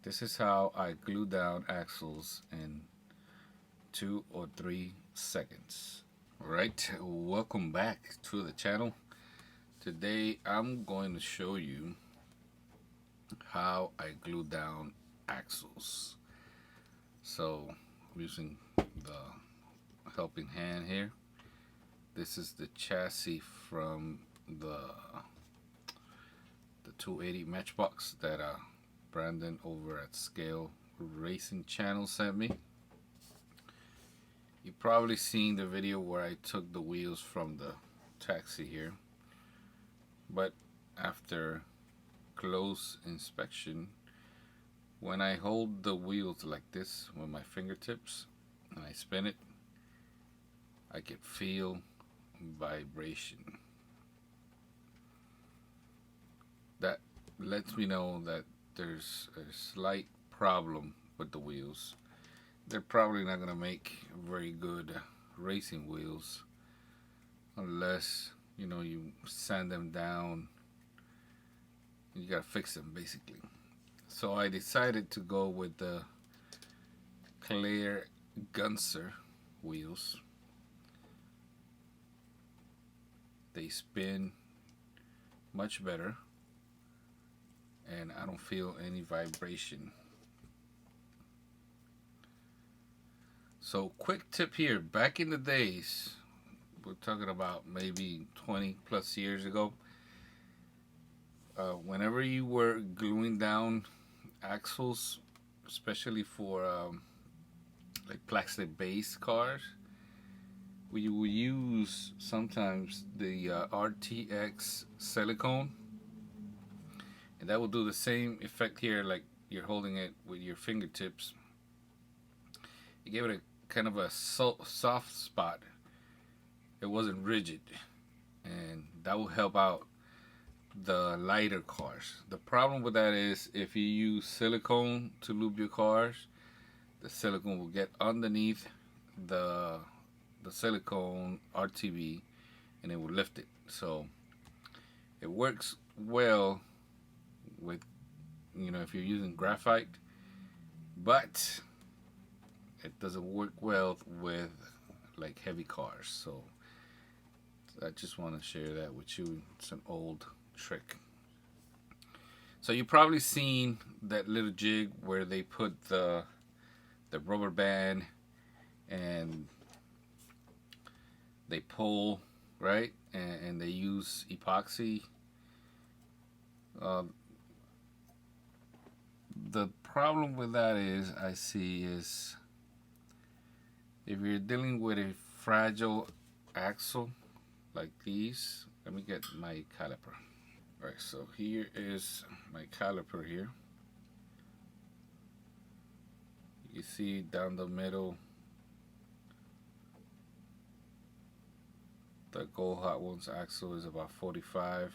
This is how I glue down axles in 2 or 3 seconds. Alright, welcome back to the channel. Today I'm going to show you how I glue down axles. So I'm using the helping hand here. This is the chassis from the 280 Matchbox that Brandon over at Scale Racing Channel sent me. You've probably seen the video where I took the wheels from the taxi here, but after close inspection, when I hold the wheels like this with my fingertips and I spin it, I can feel vibration. That lets me know that there's a slight problem with the wheels. They're probably not gonna make very good racing wheels unless you sand them down. You gotta fix them basically. So I decided to go with the clear Gunser wheels. They spin much better and I don't feel any vibration. So quick tip here, back in the days, we're talking about maybe 20 plus years ago, whenever you were gluing down axles, especially for like plastic base cars, we would use sometimes the RTX silicone, and that will do the same effect here, like you're holding it with your fingertips. You gave it a kind of a soft spot. It wasn't rigid, and that will help out the lighter cars. The problem with that is if you use silicone to lube your cars, the silicone will get underneath the silicone RTV and it will lift it. So it works well with if you're using graphite, but it doesn't work well with like heavy cars. So I just want to share that with you. It's an old trick. So you probably seen that little jig where they put the rubber band and they pull, right, and they use epoxy. The problem with that is if you're dealing with a fragile axle like these. Let me get my caliper. Alright, so here is my caliper here. You see down the middle, the Gold Hot Ones axle is about 45.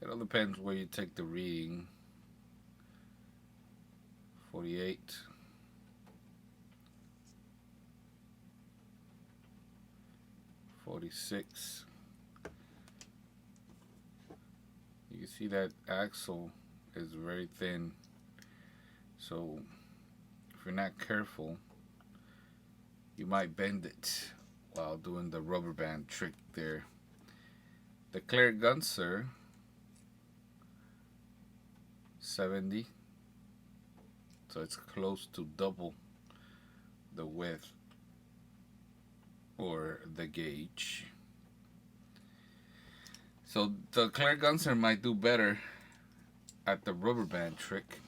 It all depends where you take the reading. 48. 46. You can see that axle is very thin, so if you're not careful, you might bend it while doing the rubber band trick there. The clear Gunser 70, so it's close to double the width or the gauge. So the clear Gunser might do better at the rubber band trick,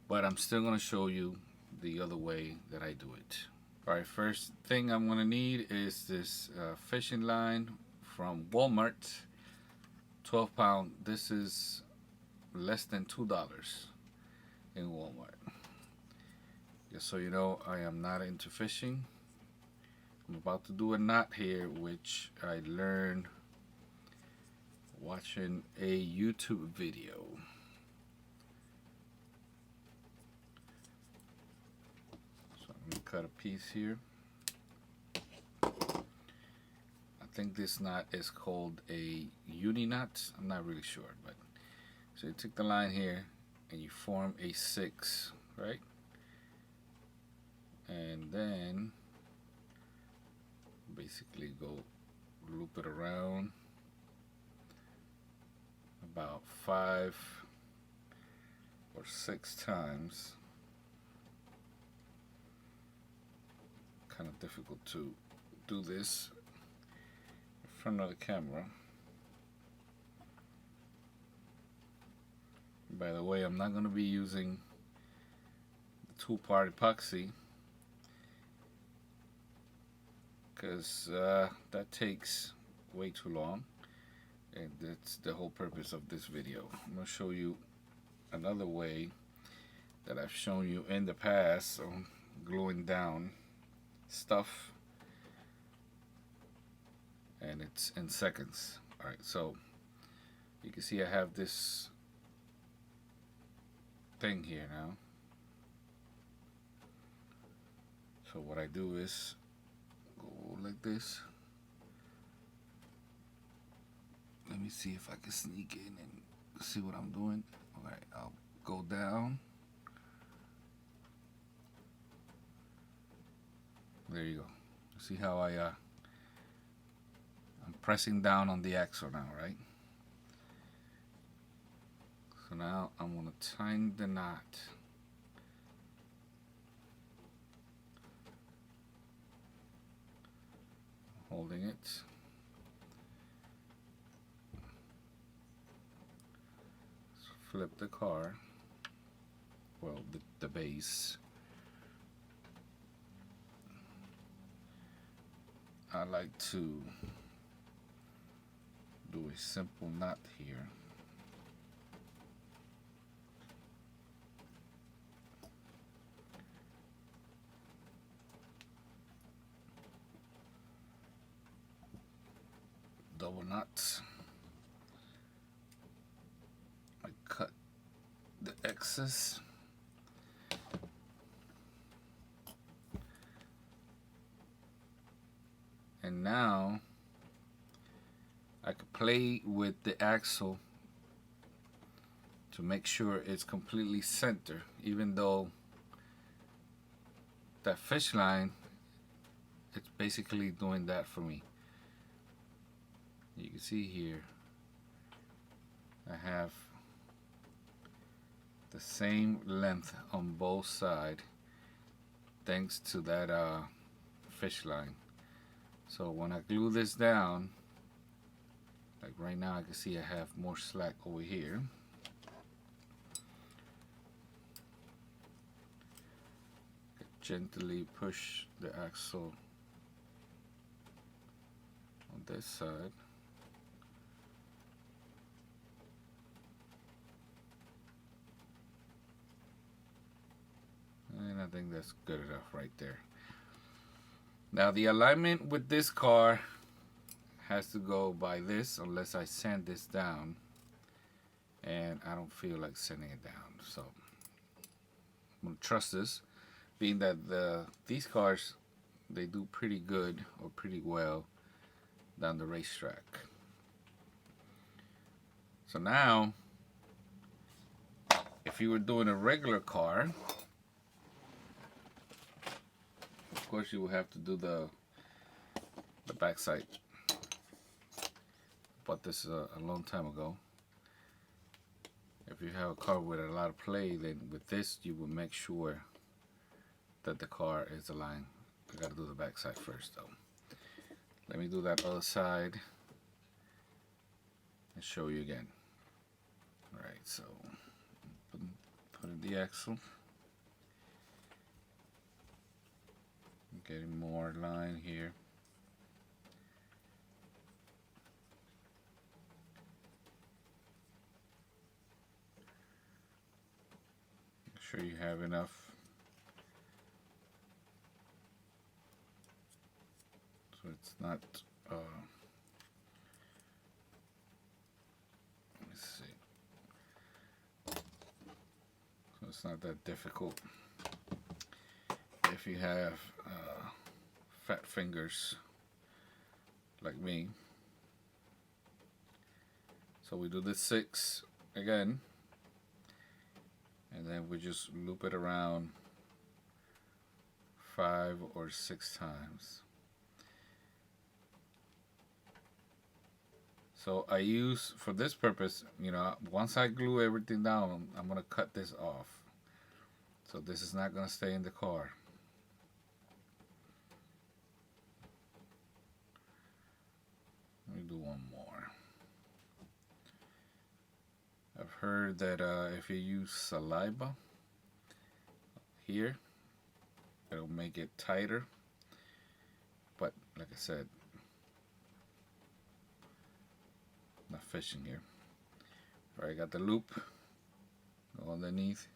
but I'm still going to show you the other way that I do it. Alright, first thing I'm going to need is this fishing line from Walmart, 12 pound. This is less than $2 in Walmart. Just so you know, I am not into fishing. I'm about to do a knot here, which I learned watching a YouTube video. So I'm going to cut a piece here. I think this knot is called a uni knot. I'm not really sure, but so you take the line here and you form a 6, right? And then basically go loop it around about 5 or 6 times. Kind of difficult to do this in front of the camera. By the way, I'm not going to be using the 2-part epoxy because that takes way too long, and that's the whole purpose of this video. I'm going to show you another way that I've shown you in the past on gluing down stuff, and it's in seconds. Alright, so you can see I have this thing here now. So what I do is go like this. Let me see if I can sneak in and see what I'm doing. Alright, I'll go down. There you go. See how I'm pressing down on the axle now, right? So now I'm going to tighten the knot. Holding it. Flip the car. Well, the base. I like to do a simple knot here. Double knots. I cut the excess. And now I can play with the axle to make sure it's completely center, even though that fish line, it's basically doing that for me. You can see here I have the same length on both sides thanks to that fish line. So when I glue this down, like right now, I can see I have more slack over here. Gently push the axle on this side. And I think that's good enough right there. Now the alignment with this car has to go by this unless I sand this down, and I don't feel like sanding it down, so I'm gonna trust this, being that these cars, they do pretty good or pretty well down the racetrack. So now if you were doing a regular car, of course you would have to do the backside. Bought this a long time ago. If you have a car with a lot of play, then with this you will make sure that the car is aligned. I gotta do the backside first though. Let me do that other side and show you again. Alright, so put in the axle. Getting more line here. Make sure you have enough. So it's not, let me see. So it's not that difficult if you have fat fingers like me. So we do the 6 again, then we just loop it around 5 or 6 times. So I use, for this purpose, once I glue everything down, I'm going to cut this off. So this is not going to stay in the car. Let me do one more. I've heard that if you use saliva here, it'll make it tighter. But like I said, not fishing here. All right, got the loop. Go underneath.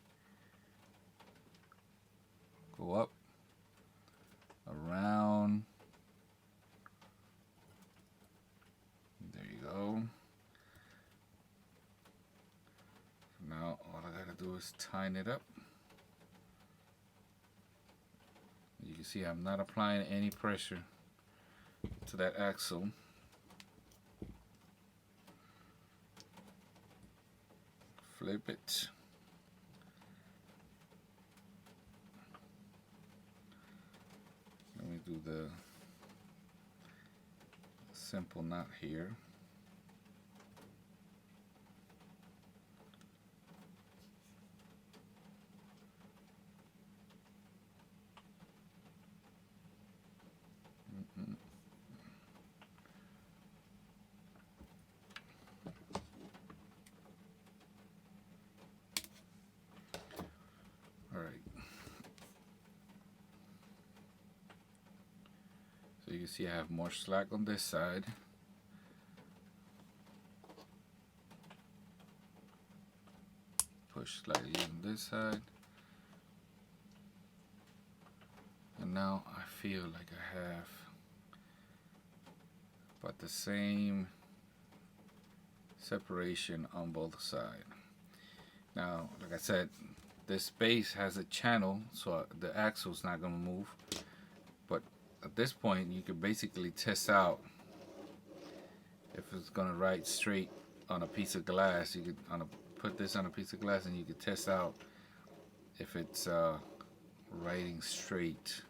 Go up. Around. There you go. Now all I gotta do is tighten it up. You can see I'm not applying any pressure to that axle. Flip it. Let me do the simple knot here. So you can see I have more slack on this side. Push slightly on this side. And now I feel like I have about the same separation on both sides. Now, like I said, this space has a channel, so the axle's not going to move. But at this point, you can basically test out if it's going to ride straight on a piece of glass. You could put this on a piece of glass, and you could test out if it's riding straight.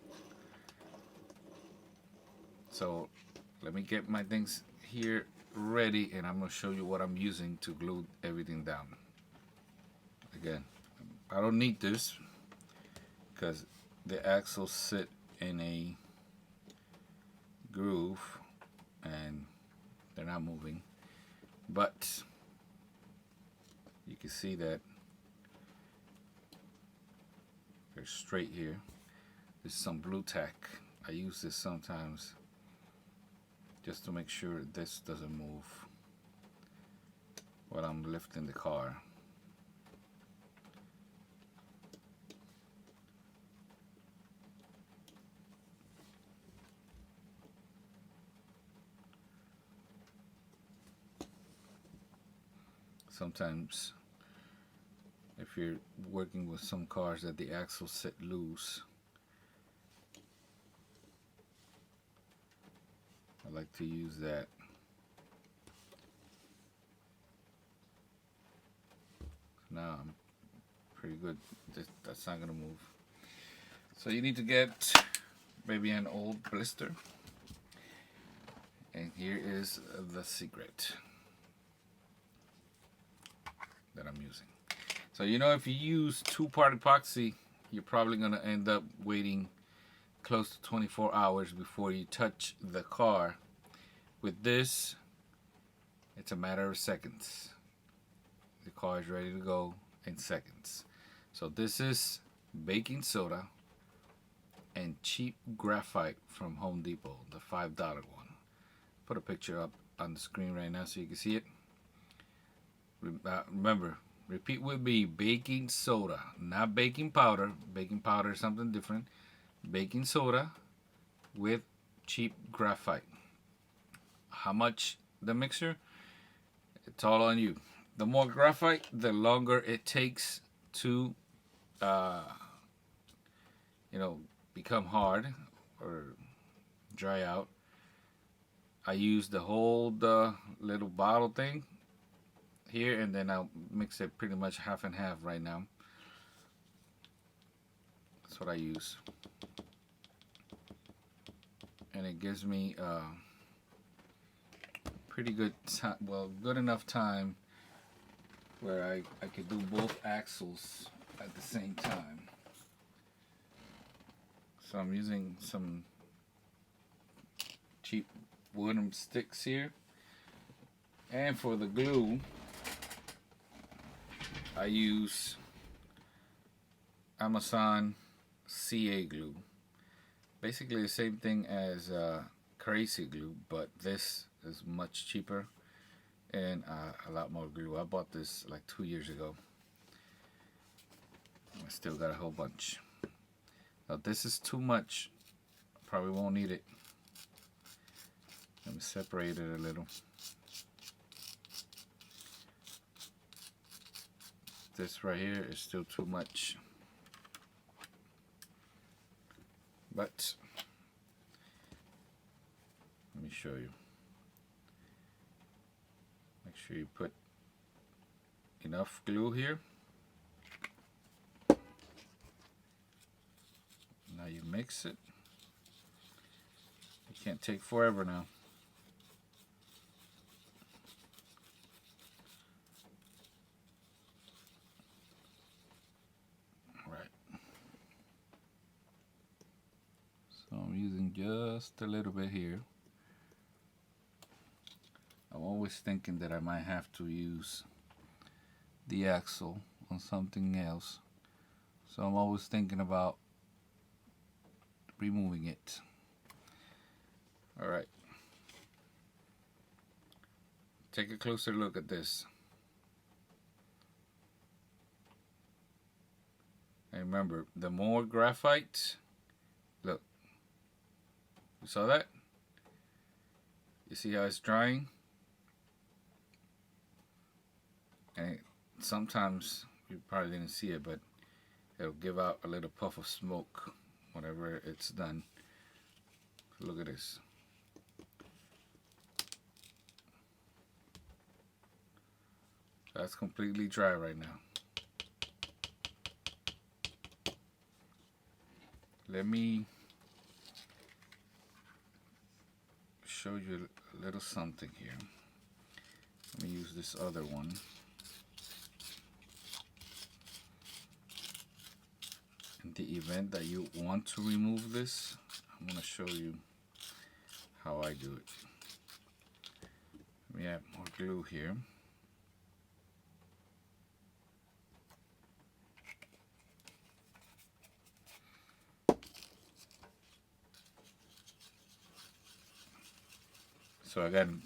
So let me get my things here ready, and I'm going to show you what I'm using to glue everything down. Again, I don't need this because the axles sit in a groove and they're not moving, but you can see that they're straight here. This is some blue tack. I use this sometimes just to make sure this doesn't move while I'm lifting the car. Sometimes if you're working with some cars that the axles sit loose, I like to use that. Now I'm pretty good. That's not gonna move. So you need to get maybe an old blister, and here is the secret that I'm using. So if you use 2-part epoxy, you're probably gonna end up waiting close to 24 hours before you touch the car. With this, it's a matter of seconds. The car is ready to go in seconds. So this is baking soda and cheap graphite from Home Depot, the $5 one. Put a picture up on the screen right now so you can see it. Remember, repeat with me: baking soda, not baking powder. Baking powder is something different. Baking soda with cheap graphite. How much the mixture? It's all on you. The more graphite, the longer it takes to become hard or dry out. I use the whole little bottle thing here, and then I'll mix it pretty much half and half right now. That's what I use. And it gives me pretty good time, well, good enough time where I could do both axles at the same time. So I'm using some cheap wooden sticks here. And for the glue, I use Amazon CA glue. Basically the same thing as Crazy glue, but this is much cheaper and a lot more glue. I bought this like 2 years ago. I still got a whole bunch. Now this is too much. Probably won't need it. Let me separate it a little. This right here is still too much. But let me show you. Make sure you put enough glue here. Now you mix it. It can't take forever now. So I'm using just a little bit here. I'm always thinking that I might have to use the axle on something else. So I'm always thinking about removing it. Alright. Take a closer look at this. And remember, the more graphite, look. You saw that? You see how it's drying? And sometimes, you probably didn't see it, but it'll give out a little puff of smoke whenever it's done. Look at this. That's completely dry right now. Let me show you a little something here. Let me use this other one. In the event that you want to remove this, I'm going to show you how I do it. We have more glue here. So again,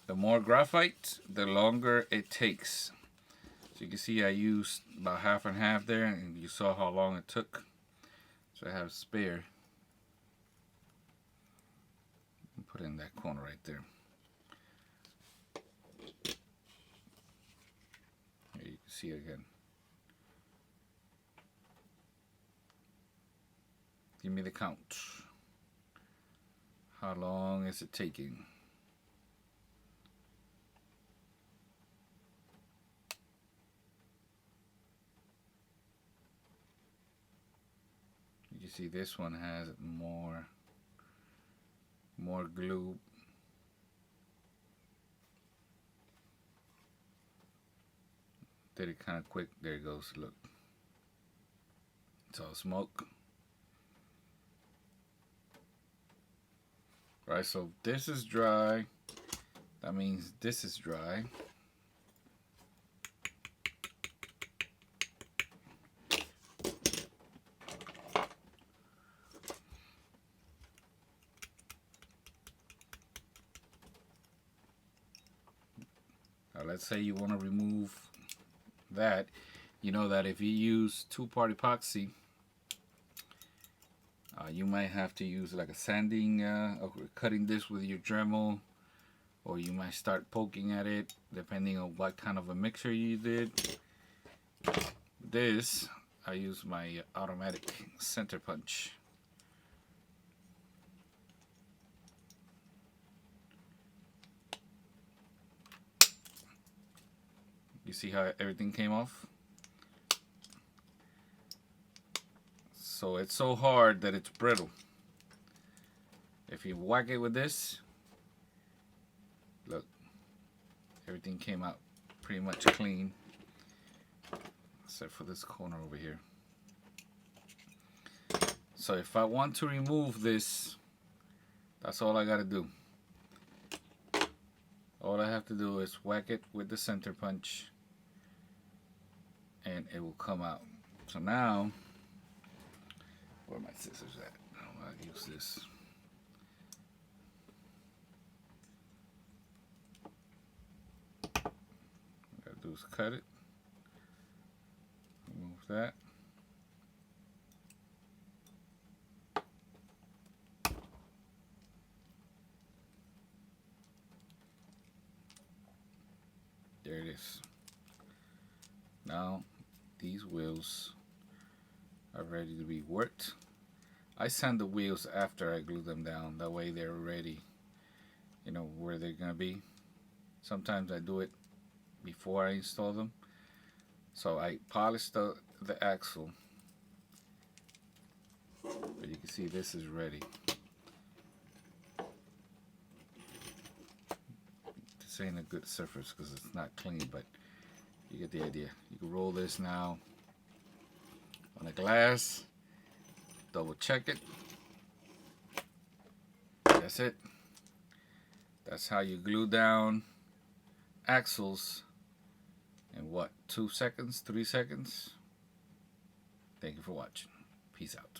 the more graphite, the longer it takes. So you can see I used about half and half there, and you saw how long it took. So I have spare. Put it in that corner right there. Here you can see it again. Give me the count. How long is it taking? You see this one has more glue. Did it kind of quick. There it goes. Look. It's all smoke. Right, so this is dry. That means this is dry. Now let's say you want to remove that. You know that if you use two-part epoxy, you might have to use like a sanding or cutting this with your Dremel, or you might start poking at it depending on what kind of a mixer you did. This, I use my automatic center punch. You see how everything came off? So it's so hard that it's brittle. If you whack it with this, look, everything came out pretty much clean, except for this corner over here. So if I want to remove this, that's all I gotta do. All I have to do is whack it with the center punch and it will come out. So now, where are my scissors at? I'll use this. What I gotta do is cut it, remove that. There it is. Now these wheels are ready to be worked. I sand the wheels after I glue them down. That way they're ready, you know, where they're gonna be. Sometimes I do it before I install them. So I polish the axle. But you can see this is ready. This ain't a good surface because it's not clean, but you get the idea. You can roll this now on a glass, double check it. That's it. That's how you glue down axles in what, 2 seconds, 3 seconds? Thank you for watching. Peace out.